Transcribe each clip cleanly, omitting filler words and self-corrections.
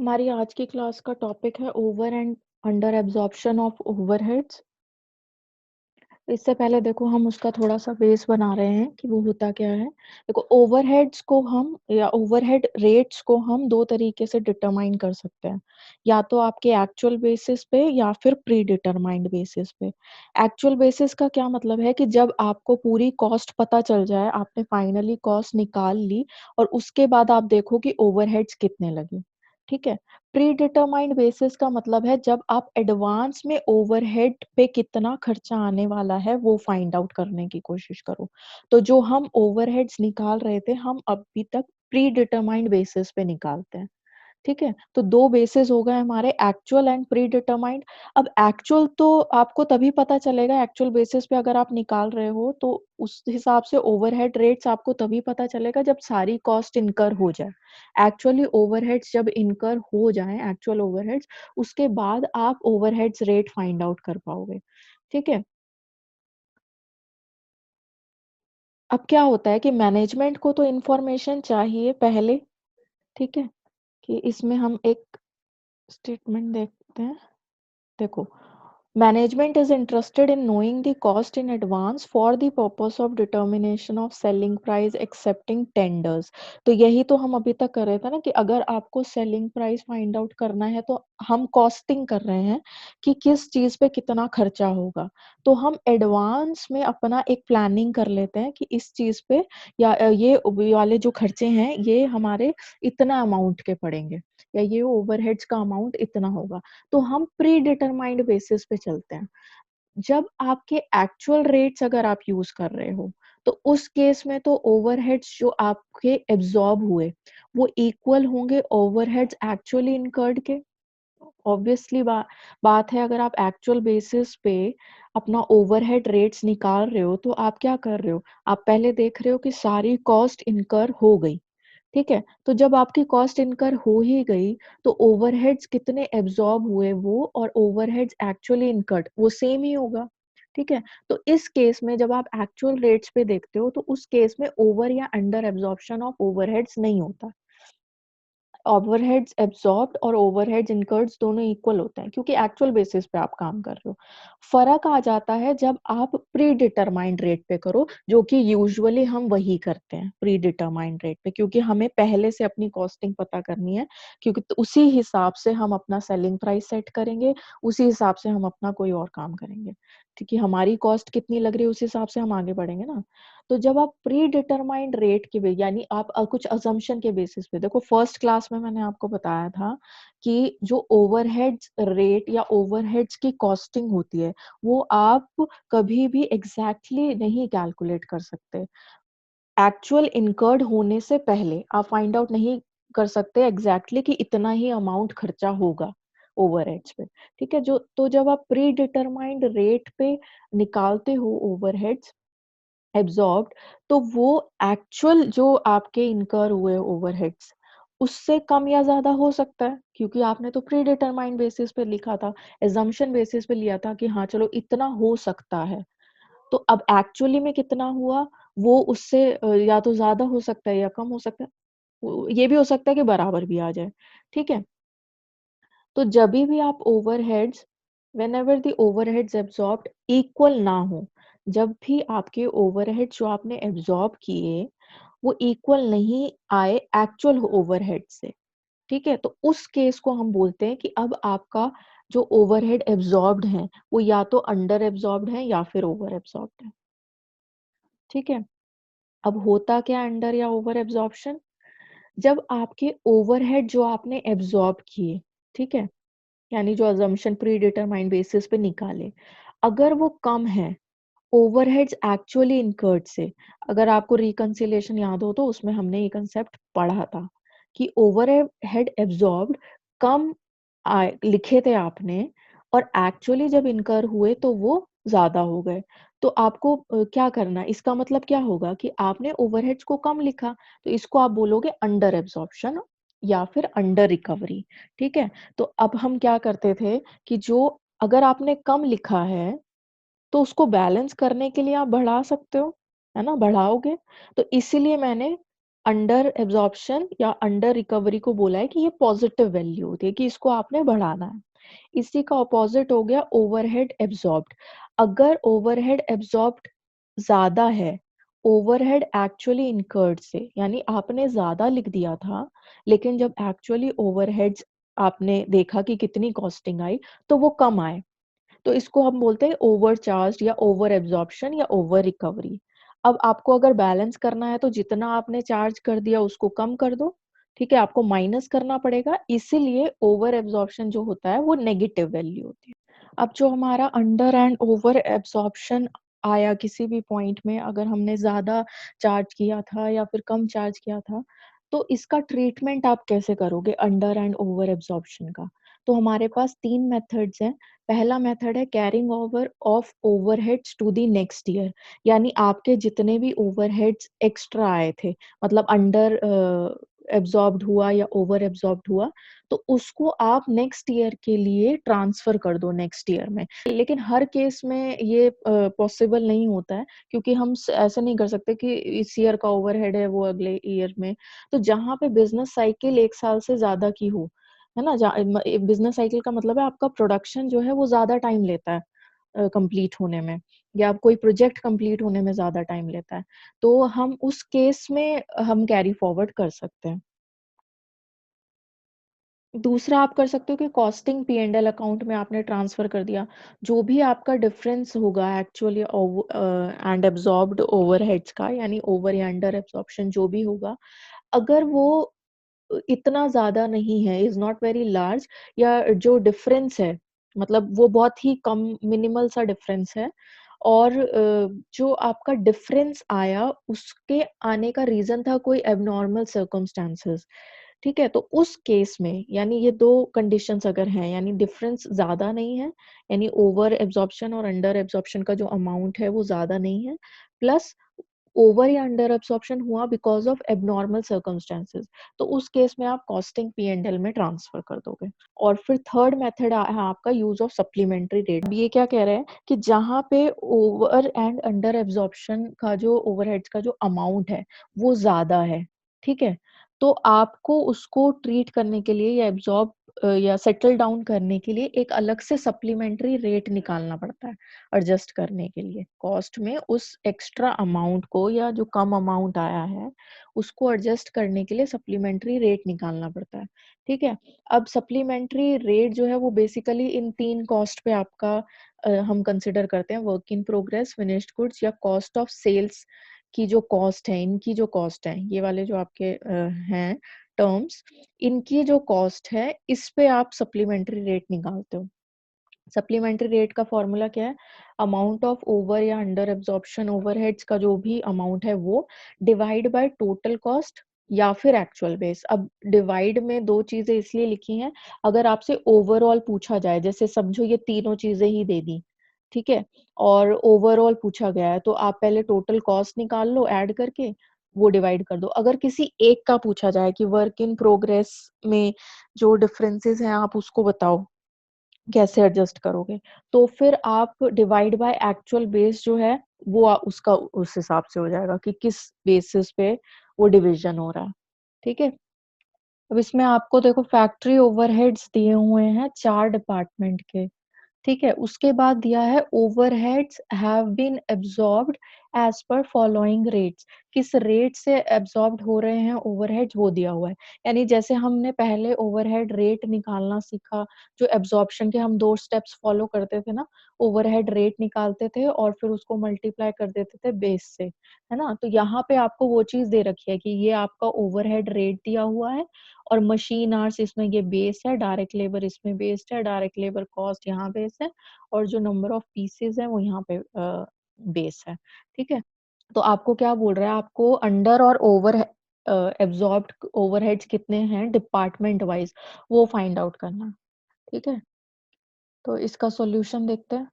हमारी आज की क्लास का टॉपिक है over and under absorption of overheads. इससे पहले देखो हम उसका थोड़ा-सा बेस बना रहे हैं कि वो होता क्या है। देखो ओवरहेड्स को हम या ओवरहेड रेट्स को हम 2 तरीके से डिटरमाइन कर सकते हैं। या तो आपके एक्चुअल बेसिस पे या फिर प्री डिटरमाइंड बेसिस पे। एक्चुअल बेसिस का क्या मतलब है कि जब आपको पूरी कॉस्ट पता चल जाए, आपने फाइनली कॉस्ट निकाल ली और उसके बाद आप देखो कि ओवरहेड्स कितने लगे, ठीक है? प्री डिटरमाइंड बेसिस का मतलब है जब आप एडवांस में ओवरहेड पे कितना खर्चा आने वाला है वो फाइंड आउट करने की कोशिश करो। तो जो हम ओवरहेड्स निकाल रहे थे हम अभी तक प्री डिटरमाइंड बेसिस पे निकालते हैं। ठीक है? तो 2 बेसिस हो गए हमारे एक्चुअल एंड प्री डिटरमाइंड। अब एक्चुअल तो आपको तभी पता चलेगा एक्चुअल बेसिस पे अगर आप निकाल रहे हो तो उस हिसाब से ओवरहेड रेट्स आपको तभी पता चलेगा जब सारी कॉस्ट इनकर हो जाए। एक्चुअली ओवरहेड्स जब इनकर हो जाएँ एक्चुअल ओवरहेड्स उसके बाद आप ओवरहेड्स रेट फाइंड आउट कर पाओगे। ठीक है? अब क्या होता है कि मैनेजमेंट को तो इन्फॉर्मेशन चाहिए पहले, ठीक है? कि इसमें हम एक स्टेटमेंट देखते हैं। देखो, management is interested in knowing the cost in advance for the purpose of determination of selling price accepting tenders। तो यही तो हम अभी तक कर रहे थे ना कि अगर आपको सेलिंग प्राइस फाइंड आउट करना है तो हम कॉस्टिंग कर रहे हैं कि किस चीज़ पे कितना खर्चा होगा। तो हम एडवांस में अपना एक प्लानिंग कर लेते हैं कि इस चीज़ पे या ये वाले जो खर्चे हैं ये हमारे इतना अमाउंट के पड़ेंगे या ये ओवरहेड्स का अमाउंट इतना होगा। तो हम प्री डिटरमाइंड बेसिस पे चलते हैं। जब आपके एक्चुअल रेट्स अगर आप यूज़ कर रहे हो, तो उस केस में तो ओवरहेड्स जो आपके एब्ज़ॉर्ब हुए, वो इक्वल होंगे ओवरहेड्स एक्चुअली इनकर्ड के। ऑब्वियसली बात है अगर आप एक्चुअल बेसिस पे अपना ओवरहेड रेट्स निकाल रहे हो, तो आप क्या कर रहे हो? आप पहले देख रहे हो कि सारी कॉस्ट इनकर हो गई। ठीक है? तो जब आपकी कॉस्ट इनकर हो ही गई, तो ओवरहेड्स कितने एब्ज़ॉर्ब हुए वो और ओवरहेड्स एक्चुअली इनकर्ड वो सेम ही होगा। ठीक है? तो इस केस में जब आप एक्चुअल रेट्स पे देखते हो, तो उस केस में ओवर या अंडर एब्ज़ॉर्प्शन ऑफ ओवरहेड्स नहीं होता। ओवरहेड्स एब्ज़ॉर्ब्ड और ओवरहेड्स इनकर्ड दोनों इक्वल होते हैं क्योंकि एक्चुअल बेसिस पे आप काम कर रहे हो। फ़र्क आ जाता है जब आप प्री डिटरमाइंड रेट पे करो, जो कि यूजुअली हम वही करते हैं, प्री डिटरमाइंड रेट पे क्योंकि हमें पहले से अपनी कॉस्टिंग पता करनी है क्योंकि उसी हिसाब से हम अपना सेलिंग प्राइस सेट करेंगे, उसी हिसाब से हम अपना कोई और काम करेंगे। ठीक है? हमारी कॉस्ट कितनी लग रही है उस हिसाब से हम आगे बढ़ेंगे ना। तो जब आप प्री डिटरमाइंड रेट के यानी आप कुछ असम्पशन के बेसिस पे देखो फर्स्ट क्लास में मैंने आपको बताया था कि जो ओवरहेड्स रेट या ओवरहेड्स की कॉस्टिंग होती है वो आप कभी भी एग्जैक्टली नहीं कैलकुलेट कर सकते। एक्चुअल इनकर्ड होने से पहले आप फाइंड आउट नहीं कर सकते एग्जैक्टली कि इतना ही अमाउंट खर्चा होगा ओवरहेड्स पे। ठीक है? जो तो जब आप प्री डिटरमाइंड रेट पे निकालते हो ओवरहेड्स एब्ज़ॉर्ब्ड तो वो एक्चुअल जो आपके इनकर हुए ओवरहेड्स, उससे कम या ज़्यादा हो सकता है, क्योंकि आपने तो प्री डिटरमाइंड बेसिस पे लिखा था, असम्पशन बेसिस पे लिया था कि हाँ, चलो इतना हो सकता है। तो अब एक्चुअली में कितना हुआ, वो उससे या तो ज़्यादा हो सकता है या कम हो सकता है। ये भी हो सकता है कि बराबर भी आ जाए, ठीक है? तो जभी भी आप overheads whenever the overheads absorbed equal ना हो, जब भी आपके ओवरहेड जो आपने एब्सॉर्ब किए वो इक्वल नहीं आए एक्चुअल ओवरहेड से, ठीक है? तो उस केस को हम बोलते हैं कि अब आपका जो ओवरहेड एब्सॉर्ब्ड है वो या तो अंडर एब्सॉर्ब्ड है या फिर ओवर एब्सॉर्ब्ड है, ठीक है? अब होता क्या अंडर या ओवर एब्सॉर्प्शन? जब आपके ओवरहेड जो आपने एब्सॉर्ब किए, ठीक है? यानी जो असम्पशन प्री डिटरमाइंड बेसिस पे निकाले, अगर वो कम है ओवरहेड्स एक्चुअली इनकर्ड से, अगर आपको रिकंसिलिएशन याद हो तो उसमें हमने ये कांसेप्ट पढ़ा था कि ओवरहेड एब्सॉर्ब्ड कम लिखे थे आपने और एक्चुअली जब इनकर हुए तो वो ज़्यादा हो गए। तो आपको क्या करना है? इसका मतलब क्या होगा कि आपने ओवरहेड्स को कम लिखा, तो इसको आप बोलोगे अंडर एब्सॉर्प्शन या फिर अंडर रिकवरी, ठीक है? तो अब हम क्या करते थे कि जो अगर आपने कम लिखा है तो उसको बैलेंस करने के लिए आप बढ़ा सकते हो, है ना? बढ़ाओगे, तो इसीलिए मैंने अंडर एब्जॉर्प्शन या अंडर रिकवरी को बोला है कि ये पॉजिटिव वैल्यू होती है कि इसको आपने बढ़ाना है। इसी का ऑपोजिट हो गया ओवरहेड एब्जॉर्ब्ड। अगर ओवरहेड एब्जॉर्ब्ड ज्यादा है ओवरहेड एक्चुअली इनकर्ड से, यानी आपने ज्यादा लिख दिया था लेकिन जब एक्चुअली ओवरहेड्स आपने देखा कि कितनी कॉस्टिंग आई तो वो कम आए, तो इसको हम बोलते हैं ओवरचार्ज या ओवर एब्जॉर्प्शन या ओवर रिकवरी। अब आपको अगर बैलेंस करना है तो जितना आपने चार्ज कर दिया उसको कम कर दो, ठीक है, आपको माइनस करना पड़ेगा, इसीलिए ओवर एब्जॉर्प्शन जो होता है वो नेगेटिव वैल्यू होती है। अब जो हमारा अंडर एंड ओवर एब्जॉर्प्शन आया किसी भी पॉइंट में, अगर हमने ज्यादा चार्ज किया था या फिर कम चार्ज किया था, तो इसका ट्रीटमेंट आप कैसे करोगे अंडर एंड ओवर एब्जॉर्प्शन का? तो हमारे पास 3 मेथड्स हैं। पहला मेथड है carrying over of overheads to the next year, यानी आपके जितने भी ओवरहेड्स एक्स्ट्रा आए थे, मतलब अंडर एब्जॉर्ब्ड हुआ या ओवर एब्जॉर्ब्ड हुआ, तो उसको आप नेक्स्ट ईयर के लिए ट्रांसफर कर दो नेक्स्ट ईयर में। लेकिन हर केस में ये पॉसिबल नहीं होता है, क्योंकि हम ऐसा नहीं कर सकते कि इस ईयर का ओवरहेड है वो अगले ईयर में। तो जहाँ पे बिजनेस साइकिल 1 साल से ज्यादा की हो, है ना, बिजनेस साइकिल का मतलब है आपका प्रोडक्शन जो है वो ज्यादा टाइम लेता है कंप्लीट होने में, या कोई प्रोजेक्ट कंप्लीट होने में ज्यादा टाइम लेता है, तो हम उस केस में हम कैरी फॉरवर्ड कर सकते हैं। दूसरा आप कर सकते हो कि costing P and L account में आपने ट्रांसफर कर दिया, जो भी आपका डिफरेंस होगा एक्चुअली एंड एब्जॉर्ब्ड ओवरहेड्स का, यानी ओवर या अंडर एब्जॉर्प्शन जो भी होगा, अगर वो इतना ज्यादा नहीं है, इज नॉट वेरी लार्ज, या जो डिफरेंस है मतलब वो बहुत ही कम मिनिमल सा डिफरेंस है, और जो आपका डिफरेंस आया उसके आने का रीजन था कोई एबनॉर्मल सर्कमस्टांसेस, ठीक है, तो उस केस में यानी ये दो कंडीशंस अगर हैं, यानी डिफरेंस ज्यादा नहीं है, यानी ओवर एब्जॉर्प्शन और अंडर एब्जॉर्प्शन का जो अमाउंट है वो ज्यादा नहीं है, प्लस ओवर या अंडर एब्सॉर्प्शन हुआ बिकॉज ऑफ एबनॉर्मल सर्कमस्टेंसेस, तो उस केस में आप कॉस्टिंग पी एंड एल में ट्रांसफर कर दोगे। और फिर थर्ड मेथड है आपका यूज ऑफ सप्लीमेंट्री रेट। अब ये क्या कह रहे हैं कि जहाँ पे ओवर एंड अंडर एब्सॉर्प्शन का जो ओवरहेड्स का जो अमाउंट है वो ज्यादा है, ठीक है, तो आपको उसको ट्रीट करने के लिए या एब्जॉर्ब या सेटल डाउन करने के लिए एक अलग से सप्लीमेंट्री रेट निकालना पड़ता है एडजस्ट करने के लिए। कॉस्ट में उस एक्स्ट्रा अमाउंट को या जो कम अमाउंट आया है उसको एडजस्ट करने के लिए सप्लीमेंट्री रेट निकालना पड़ता है, ठीक है। अब सप्लीमेंट्री रेट जो है वो बेसिकली इन 3 कॉस्ट पे आपका हम कंसिडर करते हैं, work in progress, finished goods या कॉस्ट ऑफ सेल्स की जो कॉस्ट है, इनकी जो कॉस्ट है, ये वाले जो आपके हैं टर्म्स, इनकी जो कॉस्ट है इस पे आप सप्लीमेंट्री रेट निकालते हो। सप्लीमेंट्री रेट का फॉर्मूला क्या है? अमाउंट ऑफ ओवर या अंडर एब्जॉर्प्शन ओवरहेड्स का जो भी अमाउंट है वो डिवाइड बाय टोटल कॉस्ट या फिर एक्चुअल बेस। अब डिवाइड में दो चीजें इसलिए लिखी हैं, अगर आपसे ओवरऑल पूछा जाए, जैसे समझो ये तीनों चीजें ही दे दी, ठीक है, और ओवरऑल पूछा गया है, तो आप पहले टोटल कॉस्ट निकाल लो ऐड करके, वो डिवाइड कर दो। अगर किसी एक का पूछा जाए कि वर्क इन प्रोग्रेस में जो डिफरेंसेस हैं आप उसको बताओ, कैसे एडजस्ट करोगे, तो फिर आप डिवाइड बाय एक्चुअल बेस जो है वो उसका उस हिसाब से हो जाएगा कि किस बेसिस पे वो डिवीजन हो रहा है, ठीक है। अब इसमें आपको देखो फैक्ट्री ओवरहेड्स दिए हुए हैं 4 डिपार्टमेंट के, ठीक है, उसके बाद दिया है overheads have been absorbed as per following rates, किस रेट से एब्जॉर्ब्ड हो रहे हैं ओवरहेड्स वो दिया हुआ है। यानी जैसे हमने पहले ओवरहेड रेट निकालना सीखा, जो एब्जॉर्प्शन के हम 2 स्टेप्स फॉलो करते थे ना, ओवरहेड रेट निकालते थे और फिर उसको मल्टीप्लाई कर देते थे बेस से, है ना, तो यहाँ पे आपको वो चीज दे रखी है कि ये आपका ओवरहेड रेट दिया हुआ है, और मशीन आवर्स इसमें ये बेस है, डायरेक्ट लेबर इसमें बेस्ड है, डायरेक्ट लेबर कॉस्ट यहाँ बेस है, और जो नंबर ऑफ पीसेस है वो यहाँ पे बेस है, ठीक है। तो आपको क्या बोल रहा है, आपको अंडर और ओवर एब्जॉर्ब्ड ओवरहेड्स कितने हैं डिपार्टमेंट वाइज वो फाइंड आउट करना है, ठीक है। तो इसका सॉल्यूशन देखते हैं।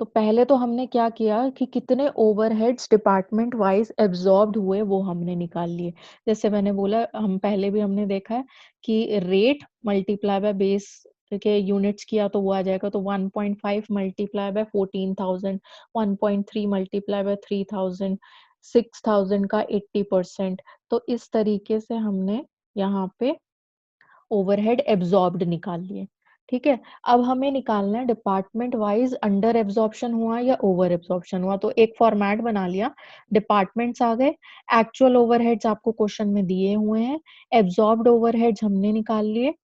तो पहले तो हमने क्या किया कि कितने ओवरहेड्स डिपार्टमेंट वाइज एब्जॉर्ब्ड हुए वो हमने निकाल लिए। जैसे मैंने बोला, हम पहले भी हमने देखा है कि रेट मल्टीप्लाई बाय बेस के यूनिट्स किया तो वो आ जाएगा, तो 1.5 मल्टीप्लाई बाय 14,000, 1.3 मल्टीप्लाई बाय 3,000, 6000 का 80%। तो इस तरीके से हमने यहाँ पे ओवरहेड एब्जॉर्ब्ड निकाल लिए। ठीक है, अब हमें निकालना है डिपार्टमेंट वाइज अंडर एब्जॉर्प्शन हुआ या ओवर एब्जॉर्प्शन हुआ। तो एक फॉर्मेट बना लिया, डिपार्टमेंट्स आ गए, एक्चुअल ओवरहेड्स आपको क्वेश्चन में दिए हुए हैं, एब्जॉर्ब्ड ओवरहेड्स हमने निकाल लिए।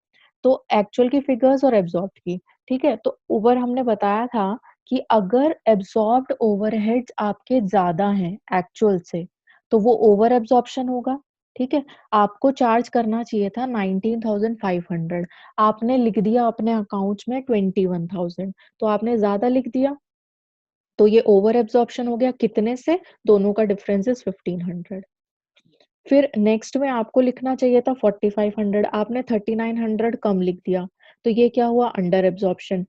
तो एक्चुअल की फिगर्स और एब्जॉर्ब्ड की। ठीक है, तो ऊपर हमने बताया था कि अगर एब्जॉर्ब्ड ओवरहेड्स आपके ज्यादा हैं एक्चुअल से तो वो ओवर एब्जॉर्प्शन होगा। ठीक है, आपको चार्ज करना चाहिए था 19,500, आपने लिख दिया अपने अकाउंट्स में 21,000, तो आपने ज्यादा लिख दिया, तो ये ओवर एब्जॉर्प्शन हो गया। कितने से? दोनों का डिफरेंस इज 1500। फिर नेक्स्ट में आपको लिखना चाहिए था 4500, आपने 3900 कम लिख दिया, तो ये क्या हुआ? Under absorption.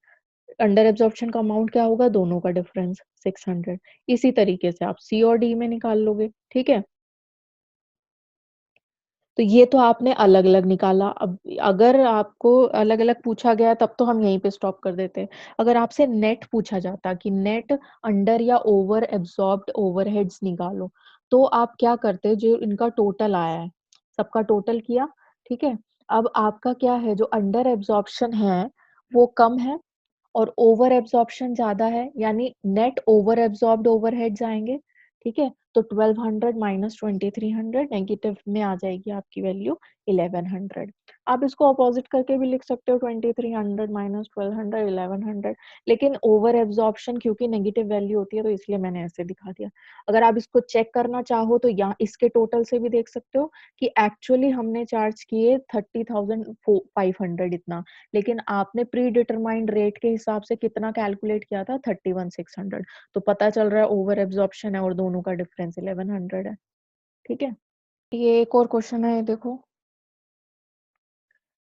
अंडर एब्जॉर्प्शन का अमाउंट क्या होगा? दोनों का डिफरेंस 600। इसी तरीके से आप सी और डी में निकाल लोगे। ठीक है, तो ये तो आपने अलग अलग निकाला। अब अगर आपको अलग अलग पूछा गया तब तो हम यहीं पे स्टॉप कर देते। अगर आपसे नेट पूछा जाता कि नेट अंडर या ओवर एब्जॉर्ब्ड ओवरहेड्स निकालो, तो आप क्या करते? जो इनका टोटल आया है सबका टोटल किया। ठीक है, अब आपका क्या है, जो अंडर एब्जॉर्प्शन है वो कम है और ओवर एब्जॉर्प्शन ज्यादा है, यानी नेट ओवर एब्जॉर्ब्ड ओवरहेड्स आएंगे। ठीक है, तो 1200 माइनस 2300 नेगेटिव में आ जाएगी आपकी वैल्यू 1100। आप इसको अपोजिट करके भी लिख सकते हो, 2300 माइनस 1200 1100, लेकिन ओवर एब्जॉर्प्शन क्योंकि नेगेटिव वैल्यू होती है तो इसलिए मैंने ऐसे दिखा दिया। अगर आप इसको चेक करना चाहो तो यहाँ इसके टोटल से भी देख सकते हो कि एक्चुअली हमने चार्ज किए 30,500 इतना, लेकिन आपने प्री डिटरमाइंड रेट के हिसाब से कितना कैलकुलेट किया था? 31,600। तो पता चल रहा है ओवर एब्जॉर्प्शन है और दोनों का डिफरेंस 1100 है। ठीक है, ये एक और क्वेश्चन है, देखो।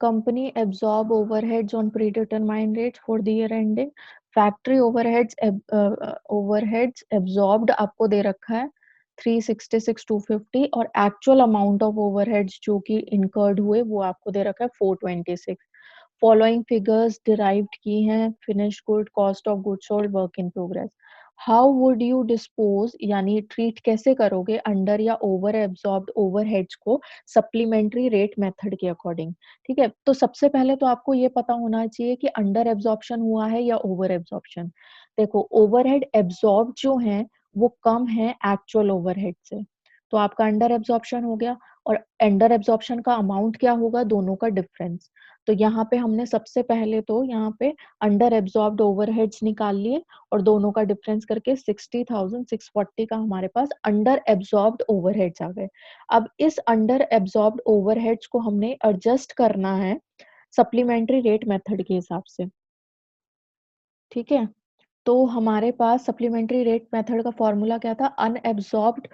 Company absorb overheads on pre determined rates for the year ending. Factory overheads absorbed आपको दे रखा है 366,250 और एक्चुअल अमाउंट ऑफ ओवरहेड्स जो कि इनकर्ड हुए वो आपको दे रखा है 426। फॉलोइंग फिगर्स डिराइव्ड की हैं, finish good, cost of goods sold, work in progress. How would you dispose, यानी ट्रीट कैसे करोगे अंडर या ओवर एब्जॉर्ब्ड ओवरहेड्स को सप्लीमेंट्री रेट मेथड के अकॉर्डिंग। ठीक है, तो सबसे पहले तो आपको ये पता होना चाहिए कि अंडर एब्जॉर्प्शन हुआ है या ओवर एब्जॉर्प्शन। देखो, ओवरहेड एब्जॉर्ब जो है वो कम है एक्चुअल ओवरहेड से, तो आपका अंडर एब्जॉर्प्शन हो गया। और अंडर एब्जॉर्प्शन का अमाउंट क्या होगा? दोनों का डिफरेंस। तो यहाँ पे हमने सबसे पहले तो यहाँ पे अंडर एब्जॉर्ब्ड ओवरहेड्स निकाल लिए और दोनों का डिफरेंस करके 60,640 का हमारे पास अंडर एब्जॉर्ब्ड ओवरहेड्स आ गए। अब इस अंडर एब्जॉर्ब्ड ओवरहेड्स को हमने एडजस्ट करना है सप्लीमेंट्री रेट मेथड के हिसाब से। ठीक है, तो हमारे पास सप्लीमेंट्री रेट मेथड का फॉर्मूला क्या था? अनएब्जॉर्ब्ड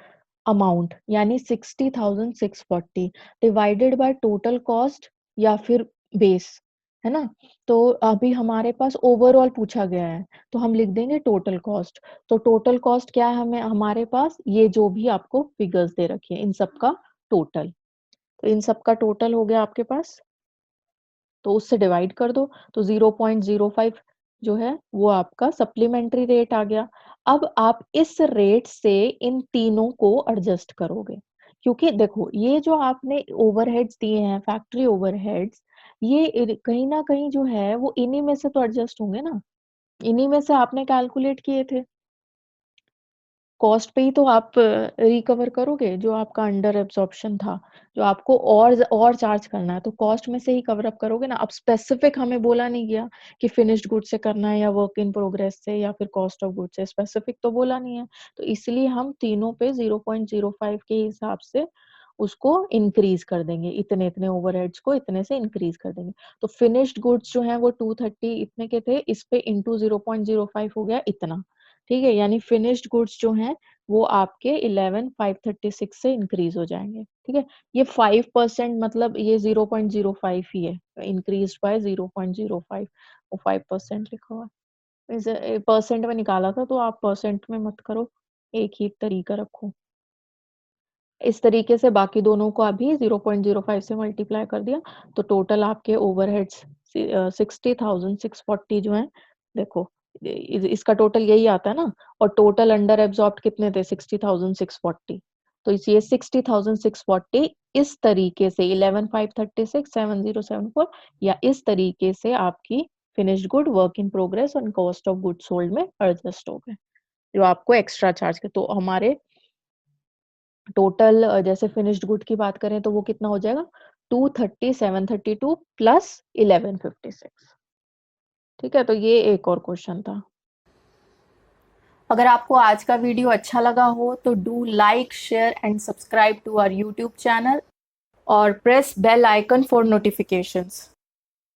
अमाउंट यानी 60,640 डिवाइडेड बाय टोटल कॉस्ट या फिर बेस, है ना। तो अभी हमारे पास ओवरऑल पूछा गया है तो हम लिख देंगे टोटल कॉस्ट। तो टोटल कॉस्ट क्या है? हमें हमारे पास ये जो भी आपको फिगर्स दे रखी है इन सब का टोटल, तो इन सब का टोटल हो गया आपके पास, तो उससे डिवाइड कर दो, तो 0.05 जो है वो आपका सप्लीमेंट्री रेट आ गया। अब आप इस रेट से इन तीनों को एडजस्ट करोगे, क्योंकि देखो ये जो आपने ओवरहेड्स दिए हैं फैक्ट्री ओवरहेड्स, ये कहीं ना कहीं जो है वो इन्हीं में से तो एडजस्ट होंगे ना, इन्हीं में से आपने कैलकुलेट किए थे। कॉस्ट पे ही तो आप रिकवर करोगे जो आपका अंडर एब्जॉर्प्शन था, जो आपको और चार्ज करना है तो कॉस्ट में से ही कवर अप करोगे ना। अब स्पेसिफिक हमें बोला नहीं गया कि फिनिश्ड गुड से करना है या वर्क इन प्रोग्रेस से या फिर कॉस्ट ऑफ गुड से, स्पेसिफिक तो बोला नहीं है। तो इसलिए हम तीनों पे 0.05 के हिसाब से उसको इंक्रीज कर देंगे, इतने इतने ओवरहेड्स को इतने से इंक्रीज कर देंगे। तो फिनिश्ड गुड्स जो है वो 230 इतने के थे, इस पे इंटू 0.05 हो गया इतना। ठीक है, यानी फिनिश्ड गुड्स जो हैं वो आपके 11,536 से इंक्रीज हो जाएंगे। ठीक है, ये 5% मतलब ये 0.05 ही है, इंक्रीज बाय 0.05, वो 5% लिखा हुआ है। इसे परसेंट में निकाला था तो आप परसेंट में मत करो, एक ही तरीका रखो। इस तरीके से बाकी दोनों को अभी 0.05 से मल्टीप्लाई कर दिया, तो टोटल आपके ओवरहेड्स 60,640 जो है, देखो इसका टोटल यही आता है ना, और टोटल अंडर एब्जॉर्ब्ड कितने थे 60,640। तो ये 60,640 इस तरीके से 11,536 7074 या इस तरीके से आपकी finished good, work in progress और कॉस्ट ऑफ गुड सोल्ड में एडजस्ट हो गए, जो आपको एक्स्ट्रा चार्ज के। तो हमारे टोटल जैसे फिनिश्ड गुड की बात करें तो वो कितना हो जाएगा 230,732 प्लस 1156। ठीक है, तो ये एक और क्वेश्चन था। अगर आपको आज का वीडियो अच्छा लगा हो तो do like, share and subscribe to our YouTube channel और press bell icon for notifications.